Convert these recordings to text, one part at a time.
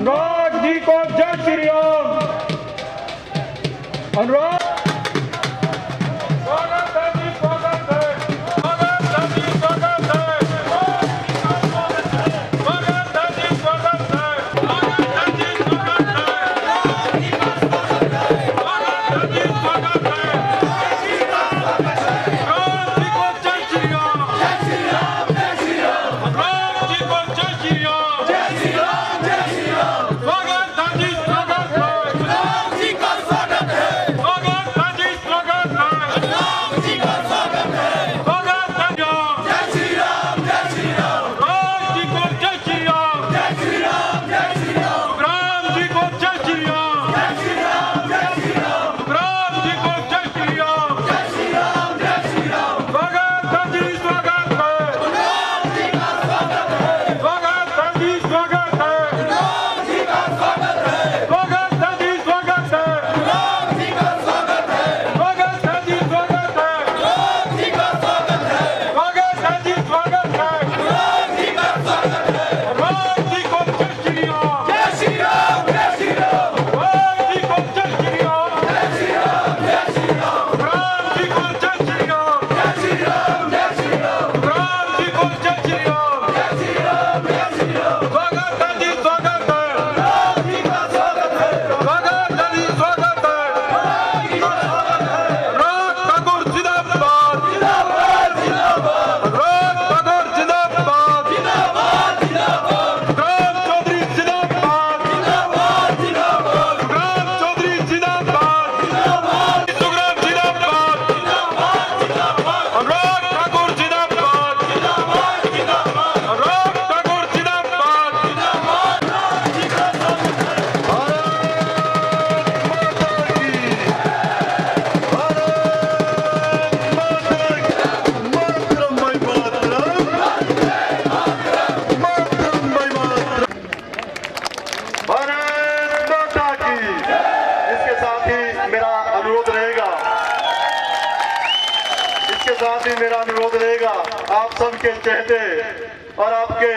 अनुराग जी को जय श्री राम। अनुराग साथ ही मेरा अनुरोध रहेगा आप सबके चेहरे और आपके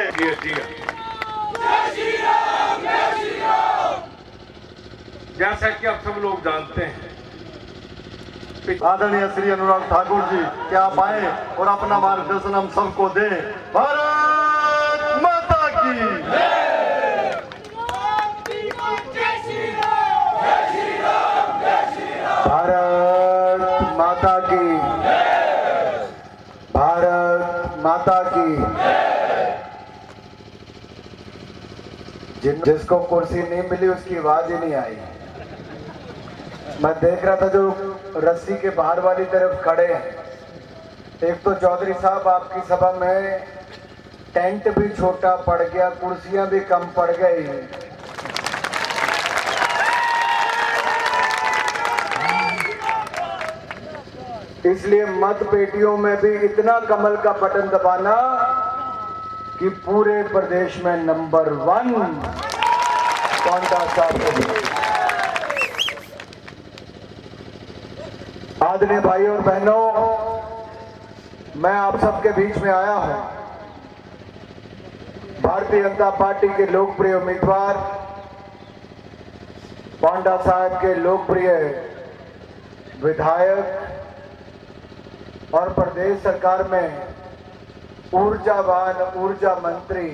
जैसा कि आप सब लोग जानते हैं, आदरणीय श्री अनुराग ठाकुर जी क्या आप आए और अपना मार्गदर्शन हम सबको दें। भारत माता की भारत माता की भारत माता की। जिसको कुर्सी नहीं मिली उसकी आवाज ही नहीं आई। मैं देख रहा था जो रस्सी के बाहर वाली तरफ खड़े हैं। एक तो चौधरी साहब आपकी सभा में टेंट भी छोटा पड़ गया, कुर्सियां भी कम पड़ गई। इसलिए मत पेटियों में भी इतना कमल का बटन दबाना कि पूरे प्रदेश में नंबर 1 पांडा साहब को। आदरणीय भाइयों और बहनों, मैं आप सबके बीच में आया हूं भारतीय जनता पार्टी के लोकप्रिय उम्मीदवार पांडा साहब के लोकप्रिय विधायक और प्रदेश सरकार में ऊर्जावान ऊर्जा मंत्री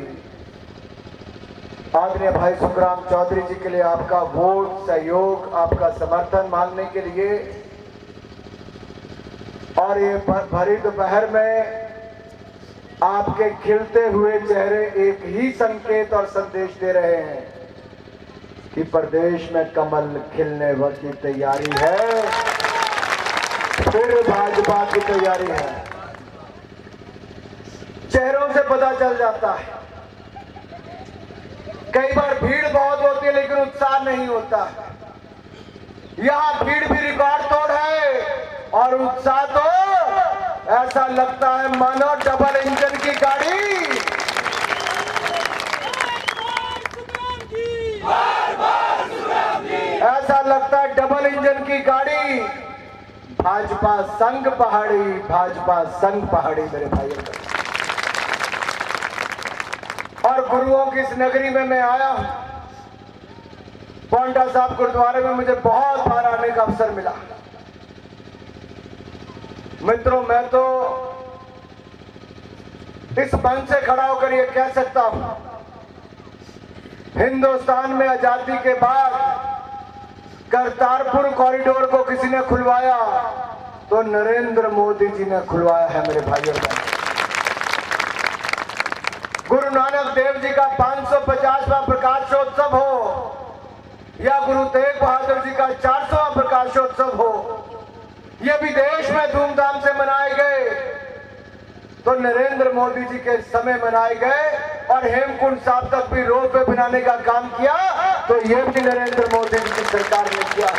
आदरणीय भाई सुखराम चौधरी जी के लिए आपका वोट, सहयोग, आपका समर्थन मांगने के लिए और ये भरी दोपहर में आपके खिलते हुए चेहरे एक ही संकेत और संदेश दे रहे हैं कि प्रदेश में कमल खिलने की तैयारी है, फिर भाजपा की तैयारी है। चेहरों से पता चल जाता है। कई बार भीड़ बहुत होती है लेकिन उत्साह नहीं होता है। यहां भीड़ भी रिकॉर्ड तोड़ है और उत्साह तो ऐसा लगता है मानो डबल इंजन की गाड़ी। ऐसा लगता है डबल इंजन की गाड़ी। भाजपा संग पहाड़ी, भाजपा संग पहाड़ी मेरे भाइयों। और गुरुओं की इस नगरी में मैं आया हूं पांडा साहब गुरुद्वारे में मुझे बहुत बार आने का अवसर मिला। मित्रों, मैं तो इस मंच से खड़ा होकर ये कह सकता हूं, हिंदुस्तान में आजादी के बाद करतारपुर कॉरिडोर को किसी ने खुलवाया तो नरेंद्र मोदी जी ने खुलवाया है मेरे भाइयों बहनों। गुरु नानक देव जी का 550वां प्रकाशोत्सव हो या गुरु तेग बहादुर जी का 400वां प्रकाशोत्सव हो, ये भी देश में धूमधाम से मनाए गए तो नरेंद्र मोदी जी के समय मनाए गए। और हेमकुंड साहब तक भी रोपवे बनाने का काम किया तो ये भी नरेंद्र मोदी जी की सरकार ने किया।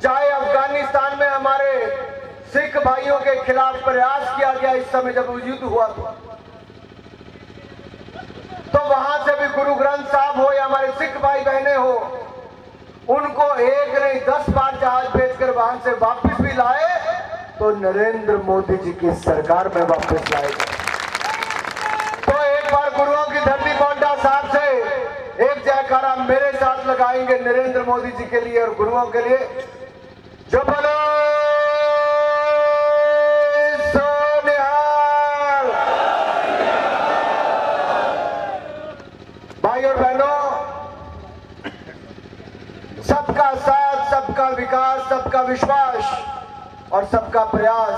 चाहे अफगानिस्तान में हमारे सिख भाइयों के खिलाफ प्रयास किया गया, इस समय जब युद्ध हुआ तो वहां से भी गुरु ग्रंथ साहब हो या हमारे सिख भाई बहने हो, उनको एक नहीं 10 बार जहाज भेजकर वहां से वापस भी लाए तो नरेंद्र मोदी जी की सरकार में वापस लाए गए। तो एक बार गुरुओं की धरती पांडा साहब से एक जयकारा मेरे साथ लगाएंगे नरेंद्र मोदी जी के लिए और गुरुओं के लिए। जो बोलो सोनिहाल। भाई और बहनों, सबका साथ, सबका विकास, सबका विश्वास और सबका प्रयास,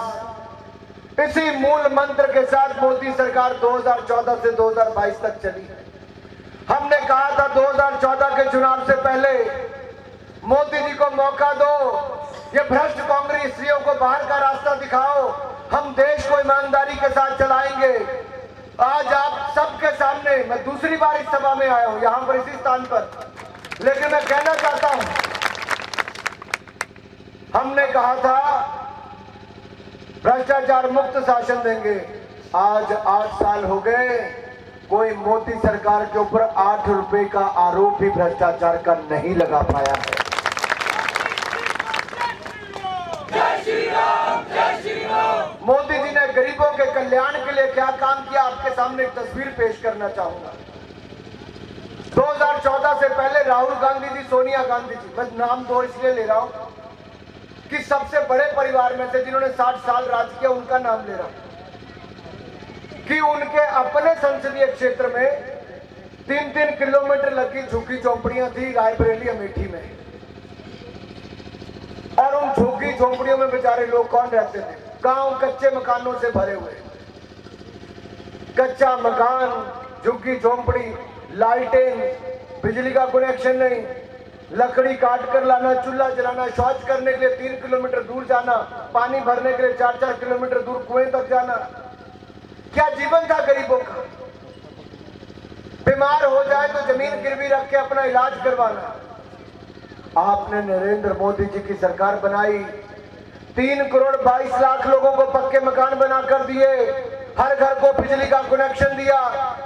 इसी मूल मंत्र के साथ मोदी सरकार 2014 से 2022 तक चली है। हमने कहा था 2014 के चुनाव से पहले मोदी जी को मौका दो, ये भ्रष्ट कांग्रेसियों को बाहर का रास्ता दिखाओ, हम देश को ईमानदारी के साथ चलाएंगे। आज आप सबके सामने मैं दूसरी बार इस सभा में आया हूं, यहां पर इसी स्थान पर, लेकिन मैं कहना चाहता हूं, हमने कहा था भ्रष्टाचार मुक्त शासन देंगे। आज 8 साल हो गए, कोई मोदी सरकार के ऊपर 8 रुपए का आरोप भी भ्रष्टाचार का नहीं लगा पाया है। मोदी जी ने गरीबों के कल्याण के लिए क्या काम किया, आपके सामने एक तस्वीर पेश करना चाहूंगा। 2014 से पहले राहुल गांधी जी, सोनिया गांधी जी, बस नाम दो इसलिए ले रहा हूं कि सबसे बड़े परिवार में से जिन्होंने 60 साल राज किया उनका नाम ले रहा हूं, कि उनके अपने संसदीय क्षेत्र में 3-3 किलोमीटर लगी झुग्गी झोंपड़ियां थी रायबरेली अमेठी में। और उन झुग्गी झोंपड़ियों में बेचारे लोग कौन रहते थे? गांव कच्चे मकानों से भरे हुए, कच्चा मकान, झुग्गी झोंपड़ी, लाइटें, बिजली का कनेक्शन नहीं, लकड़ी काट कर लाना, चूल्हा जलाना, शौच करने के लिए 3 किलोमीटर दूर जाना, पानी भरने के लिए 4-4 किलोमीटर दूर कुएं तक जाना। क्या जीवन था गरीबों का? बीमार हो जाए तो जमीन गिरवी रख के अपना इलाज करवाना। आपने नरेंद्र मोदी जी की सरकार बनाई, 3 करोड़ 22 लाख लोगों को पक्के मकान बना कर दिए, हर घर को बिजली का कनेक्शन दिया,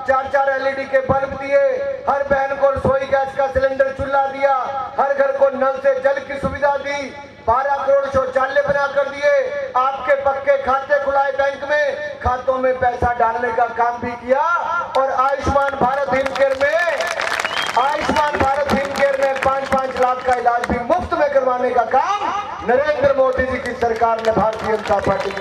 4-4 LED के बल्ब दिए, हर बहन को रसोई गैस का सिलेंडर चूल्हा दिया, हर घर को नल से जल की सुविधा दी, 12 करोड़ शौचालय बना कर दिए, आपके पक्के खाते खुलाए बैंक में, खातों में पैसा डालने का काम भी किया। और आयुष्मान भारत हिमकेयर में 5-5 लाख का इलाज भी मुफ्त में करवाने का काम नरेंद्र मोदी जी की सरकार ने भारतीय जनता पार्टी की।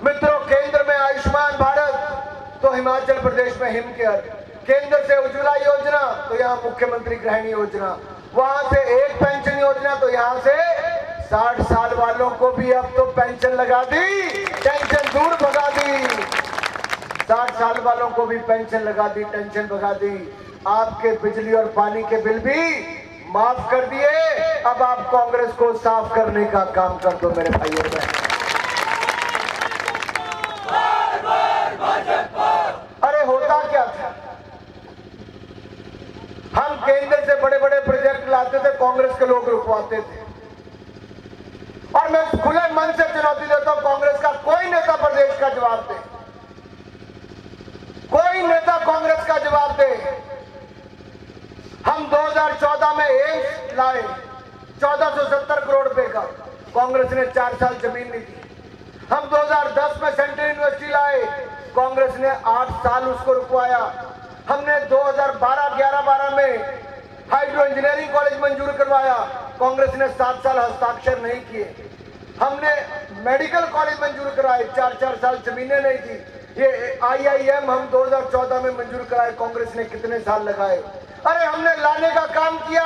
मित्रों, केंद्र में आयुष्मान भारत तो हिमाचल प्रदेश में हिमकेयर, केंद्र से उज्ज्वला योजना तो यहाँ मुख्यमंत्री गृहिणी योजना, वहां से एक पेंशन योजना तो यहाँ से 60 साल वालों को भी अब तो पेंशन लगा दी, टेंशन दूर भगा दी। 60 साल वालों को भी पेंशन लगा दी, टेंशन भगा दी। आपके बिजली और पानी के बिल भी माफ कर दिए। अब आप कांग्रेस को साफ करने का काम कर दो मेरे भाइयों बहनों। अरे होता क्या था, हम केंद्र से बड़े बड़े प्रोजेक्ट लाते थे, कांग्रेस के लोग रुकवाते थे। और मैं खुले मन से चुनौती देता हूं, कांग्रेस का कोई नेता प्रदेश का जवाब दे, कोई नेता कांग्रेस का जवाब दे। हम 2014 में एम्स लाए 1470 करोड़ रुपए का, कांग्रेस ने 4 साल जमीन नहीं दी। हम 2010 में सेंट्रल यूनिवर्सिटी लाए, कांग्रेस ने 8 साल उसको रुकवाया। हमने 2012 में हाइड्रो इंजीनियरिंग कॉलेज मंजूर करवाया, कांग्रेस ने 7 साल हस्ताक्षर नहीं किए। हमने मेडिकल कॉलेज मंजूर कराए, 4-4 साल जमीनें नहीं थी। ये IIM हम 2014 में मंजूर कराए, कांग्रेस ने कितने साल लगाए। अरे हमने लाने का काम किया,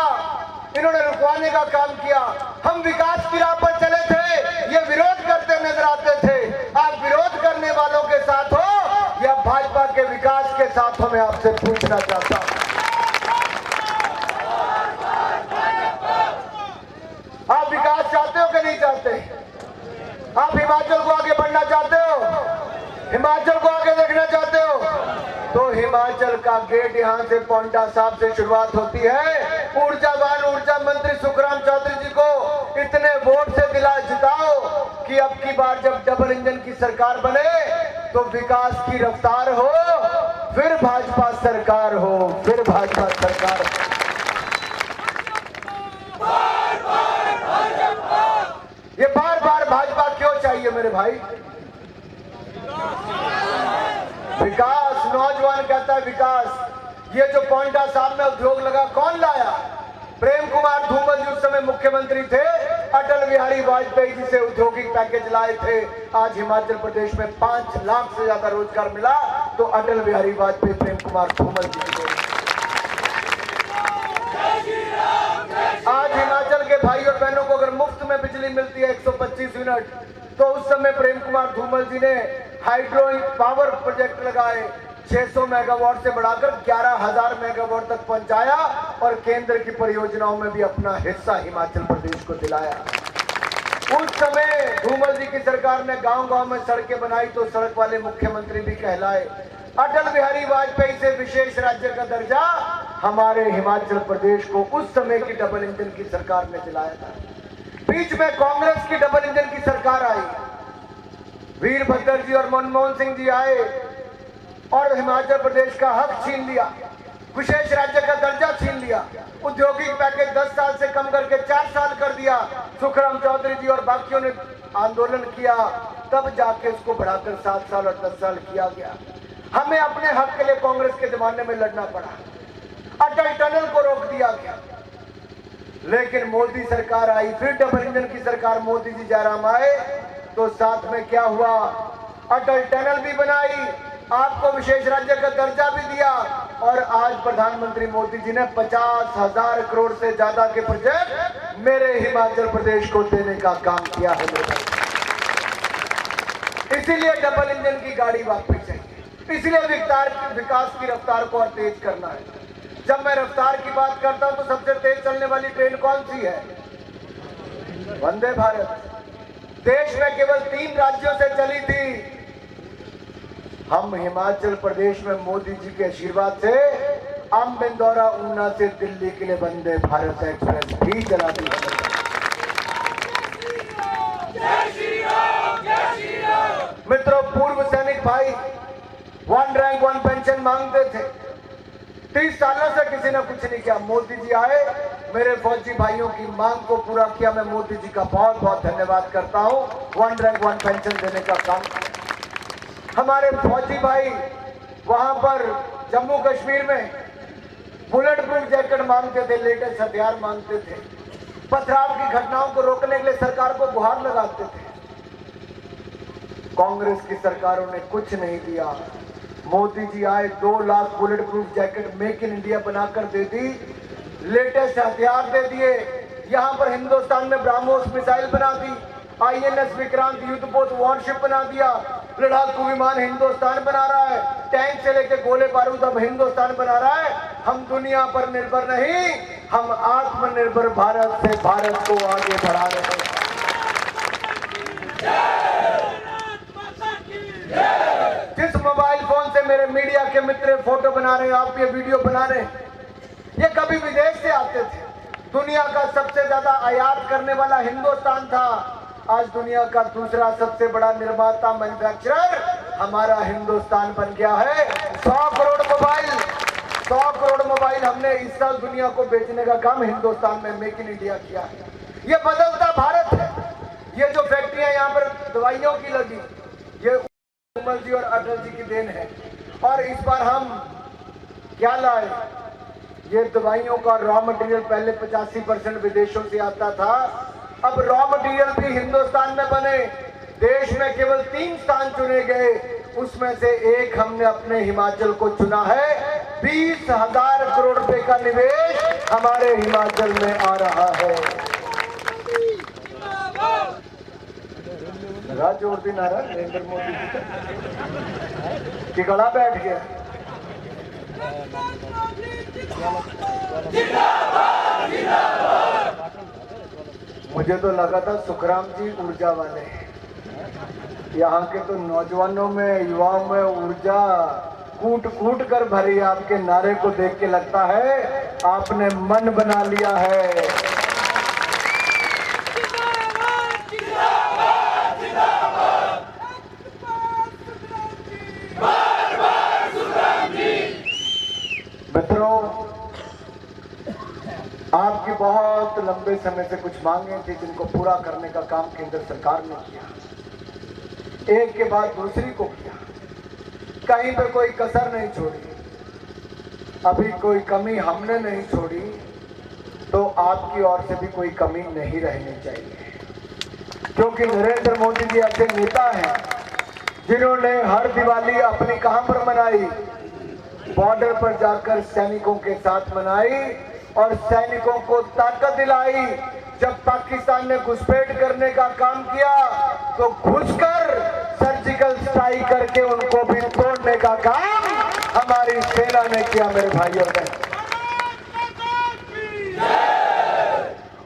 इन्होंने रुकवाने का काम किया। हम विकास की राह पर चले थे, ये विरोध करते नजर आते थे। आप विरोध करने वालों के साथ हो या भाजपा के विकास के साथ हो, मैं आपसे पूछना चाहता हूं। आप विकास चाहते हो कि नहीं चाहते? आप हिमाचल को आगे बढ़ना चाहते हो? हिमाचल को आगे देखना चाहते हो? तो हिमाचल का गेट यहां से पौंटा साहब से शुरुआत होती है। ऊर्जावान ऊर्जा मंत्री सुखराम चौधरी जी को इतने वोट से जिताओ कि अब की बार जब डबल इंजन की सरकार बने तो विकास की रफ्तार हो, फिर भाजपा सरकार हो, फिर भाजपा सरकार हो। ये बार बार भाजपा क्यों चाहिए मेरे भाई? विकास, नौजवान कहता है विकास। ये जो पौंटा साहब में उद्योग लगा, कौन लाया? प्रेम कुमार धूमल जी उस समय मुख्यमंत्री थे, अटल बिहारी वाजपेयी जी से औद्योगिक पैकेज लाए थे। आज हिमाचल प्रदेश में 5 लाख से ज्यादा रोजगार मिला तो अटल बिहारी वाजपेयी, प्रेम कुमार धूमल जी की। आज हिमाचल के भाई और बहनों को अगर मुफ्त में बिजली मिलती है 125 यूनिट, तो उस समय प्रेम कुमार धूमल जी ने हाइड्रो पावर प्रोजेक्ट लगाए, 600 मेगावाट से बढ़ाकर 11,000 मेगावाट तक पहुंचाया और केंद्र की परियोजनाओं में भी अपना हिस्सा हिमाचल प्रदेश को दिलाया। उस समय धूमल जी की सरकार ने गांव-गांव में सड़कें बनाई तो सड़क वाले मुख्यमंत्री भी कहलाए। अटल बिहारी वाजपेयी से विशेष राज्य का दर्जा हमारे हिमाचल प्रदेश को उस समय की डबल इंजन की सरकार ने दिलाया था। बीच में कांग्रेस की डबल इंजन की सरकार आई, वीरभद्र जी और मनमोहन सिंह जी आए और हिमाचल प्रदेश का हक छीन लिया, विशेष राज्य का दर्जा छीन लिया, औद्योगिक पैकेज 10 साल से कम करके 4 साल कर दिया। सुखराम चौधरी जी और बाकियों ने आंदोलन किया, तब जाके उसको बढ़ाकर 7 साल और 10 साल किया गया। हमें अपने हक के लिए कांग्रेस के जमाने में लड़ना पड़ा, अटल टनल को रोक दिया गया। लेकिन मोदी सरकार आई, फिर डबल इंजन की सरकार, मोदी जी जयराम आए तो साथ में क्या हुआ? अटल टनल भी बनाई, आपको विशेष राज्य का दर्जा भी दिया और आज प्रधानमंत्री मोदी जी ने 50,000 करोड़ से ज्यादा के प्रोजेक्ट मेरे हिमाचल प्रदेश को देने का काम किया है। इसीलिए डबल इंजन की गाड़ी वापस चाहिए, इसलिए विकास की रफ्तार को और तेज करना है। जब मैं रफ्तार की बात करता हूं तो सबसे तेज चलने वाली ट्रेन कौन सी है? वंदे भारत। देश में केवल 3 राज्यों से चली थी। हम हिमाचल प्रदेश में मोदी जी के आशीर्वाद से अम्बिंदौरा ऊना से दिल्ली के लिए वंदे भारत एक्सप्रेस भी चला दी। मित्रों, पूर्व सैनिक भाई 1 रैंक 1 पेंशन मांगते थे, 30 सालों से किसी ने कुछ नहीं किया। मोदी जी आए, मेरे फौजी भाइयों की मांग को पूरा किया। मैं मोदी जी का बहुत बहुत धन्यवाद करता हूं। 1 रैंक 1 पेंशन देने का काम किया। हमारे फौजी भाई वहां पर जम्मू कश्मीर में बुलेट प्रूफ जैकेट मांगते थे, लेटेस्ट हथियार मांगते थे, पथराव की घटनाओं को रोकने के लिए सरकार को गुहार लगाते थे। कांग्रेस की सरकारों ने कुछ नहीं दिया। मोदी जी आए, 2 lakh bullet proof jacket make in India बनाकर दे दी, लेटेस्ट हथियार दे दिए। यहां पर हिंदुस्तान में ब्रह्मोस मिसाइल बना दी, INS विक्रांत युद्धपोत वॉरशिप बना दिया, लड़ाकू विमान हिंदुस्तान बना रहा है, टैंक से लेकर गोले बारूद अब हिंदुस्तान बना रहा है। हम दुनिया पर निर्भर नहीं, हम आत्मनिर्भर भारत से भारत को आगे बढ़ा रहे हैं। जिस मोबाइल फोन से मेरे मीडिया के मित्र फोटो बना रहे हैं, आप ये वीडियो बना रहे हैं, ये कभी विदेश से आते थे। दुनिया का सबसे ज्यादा आयात करने वाला हिंदुस्तान था, आज दुनिया का दूसरा सबसे बड़ा निर्माता मैन्युफैक्चरर हमारा हिंदुस्तान बन गया है। 100 करोड़ मोबाइल हमने इस साल दुनिया को बेचने का काम हिंदुस्तान में मेक इन इंडिया किया है। ये बदलता भारत है, ये जो फैक्ट्रियां यहाँ पर दवाइयों की लगी, ये उमर जी और अटल जी की देन है। और इस बार हम क्या लाए, ये दवाइयों का रॉ मटेरियल पहले 85% विदेशों से आता था, अब रॉ मटेरियल भी हिंदुस्तान में बने। देश में केवल 3 स्थान चुने गए, उसमें से एक हमने अपने हिमाचल को चुना है। 20,000 करोड़ रुपए का निवेश हमारे हिमाचल में आ रहा है। जोर भी नारा नरेंद्र मोदी जी की गला बैठ गया। मुझे तो लगा था सुखराम जी ऊर्जा वाले, यहाँ के तो नौजवानों में, युवाओं में ऊर्जा कूट कूट कर भरी। आपके नारे को देख के लगता है आपने मन बना लिया है। मित्रों, आपकी बहुत लंबे समय से कुछ मांगे थी जिनको पूरा करने का काम केंद्र सरकार ने किया, एक के बाद दूसरी को किया, कहीं पे कोई कसर नहीं छोड़ी, अभी कोई कमी हमने नहीं छोड़ी, तो आपकी ओर से भी कोई कमी नहीं रहनी चाहिए। क्योंकि नरेंद्र मोदी जी ऐसे नेता हैं जिन्होंने हर दिवाली अपनी कहां पर मनाई, बॉर्डर पर जाकर सैनिकों के साथ मनाई और सैनिकों को ताकत दिलाई। जब पाकिस्तान ने घुसपैठ करने का काम किया तो घुसकर सर्जिकल स्ट्राइक करके उनको भी तोड़ने का काम हमारी सेना ने किया मेरे भाइयों ने।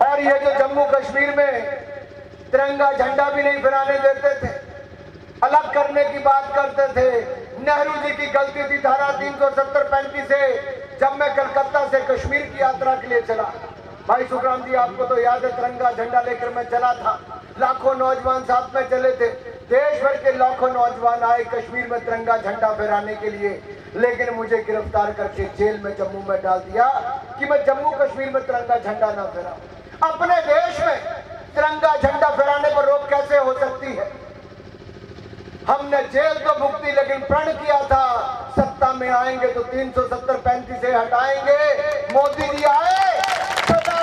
और ये जो जम्मू कश्मीर में तिरंगा झंडा भी नहीं फहराने देते थे, अलग करने की बात करते थे, नेहरू जी की गलती थी धारा 370-35 से, जब मैं कलकत्ता से कश्मीर की यात्रा के लिए चला। भाई सुखराम जी, आपको तो याद है तिरंगा झंडा लेकर मैं चला था, लाखों नौजवान साथ में चले थे, देश भर के लाखों नौजवान आए कश्मीर में तिरंगा झंडा फहराने के लिए, लेकिन मुझे गिरफ्तार करके जेल में जम्मू में डाल दिया कि मैं जम्मू कश्मीर में तिरंगा झंडा ना फहराऊं। अपने देश में तिरंगा झंडा फहराने पर रोक कैसे हो सकती है? हमने जेल तो भुगती, लेकिन प्रण किया था सत्ता में आएंगे तो 370-35 से हटाएंगे। मोदी जी आए, सदा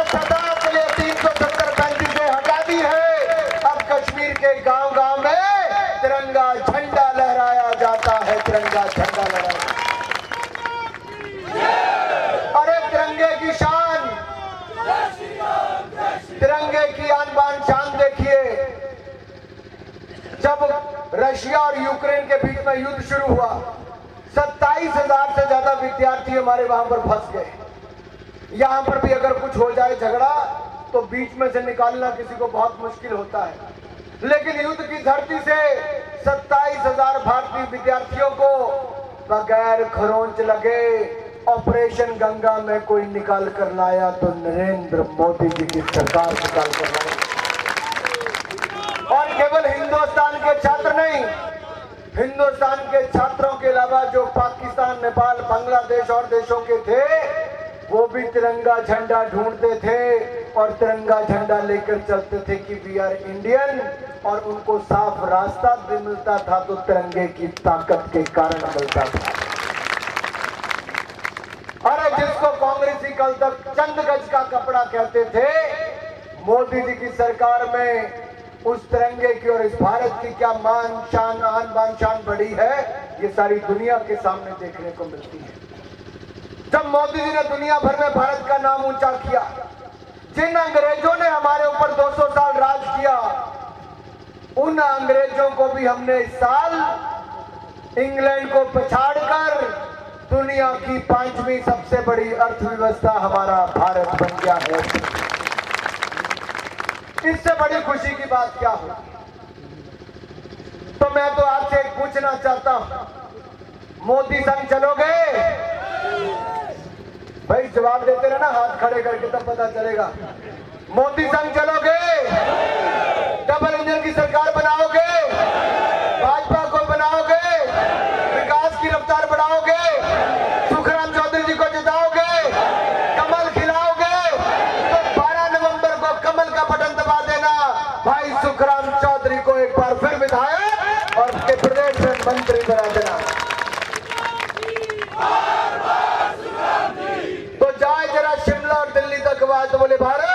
के लिए 370-35 से हटा दी है। अब कश्मीर के गांव-गांव में तिरंगा झंडा लहराया जाता है, तिरंगा झंडा लहराया। अरे तिरंगे की शान, तिरंगे की आन बान शान देखिए। जब रशिया और यूक्रेन के बीच में युद्ध शुरू हुआ, 27,000 से ज्यादा विद्यार्थी हमारे वहां पर फंस गए। यहां पर भी अगर कुछ हो जाए झगड़ा तो बीच में से निकालना किसी को बहुत मुश्किल होता है, लेकिन युद्ध की धरती से 27,000 भारतीय विद्यार्थियों को बगैर खरोंच लगे ऑपरेशन गंगा में कोई निकाल कर लाया तो नरेंद्र मोदी जी की सरकार निकाल कर लाई। और केवल हिंदुस्तान के छात्र नहीं, हिंदुस्तान के छात्रों के अलावा जो पाकिस्तान, नेपाल, बांग्लादेश और देशों के थे, वो भी तिरंगा झंडा ढूंढते थे और तिरंगा झंडा लेकर चलते थे कि वी आर इंडियन, और उनको साफ रास्ता भी मिलता था तो तिरंगे की ताकत के कारण मिलता था। अरे जिसको कांग्रेसी कल तक चंद गज का कपड़ा कहते थे, मोदी जी की सरकार में उस तिरंगे की और इस भारत की क्या मान शान, आन बान शान बढ़ी है, ये सारी दुनिया के सामने देखने को मिलती है। जब मोदी जी ने दुनिया भर में भारत का नाम ऊंचा किया, जिन अंग्रेजों ने हमारे ऊपर 200 साल राज किया, उन अंग्रेजों को भी हमने इस साल इंग्लैंड को पछाड़कर दुनिया की 5वीं सबसे बड़ी अर्थव्यवस्था हमारा भारत बन गया है। इससे बड़ी खुशी की बात क्या हो? तो मैं तो आपसे पूछना चाहता हूं, मोदी संग चलोगे? भाई जवाब देते रहना हाथ खड़े करके, तब पता चलेगा। मोदी संग चलोगे? डबल इंजन की सरकार बनाओगे? भाजपा को बनाओगे? विकास की रफ्तार बढ़ाओगे? सुखराम चौधरी जी को जिताओगे? कमल खिलाओगे? तो 12 नवंबर को कमल का बटन दबा देना। भाई सुखराम तो बोले भारत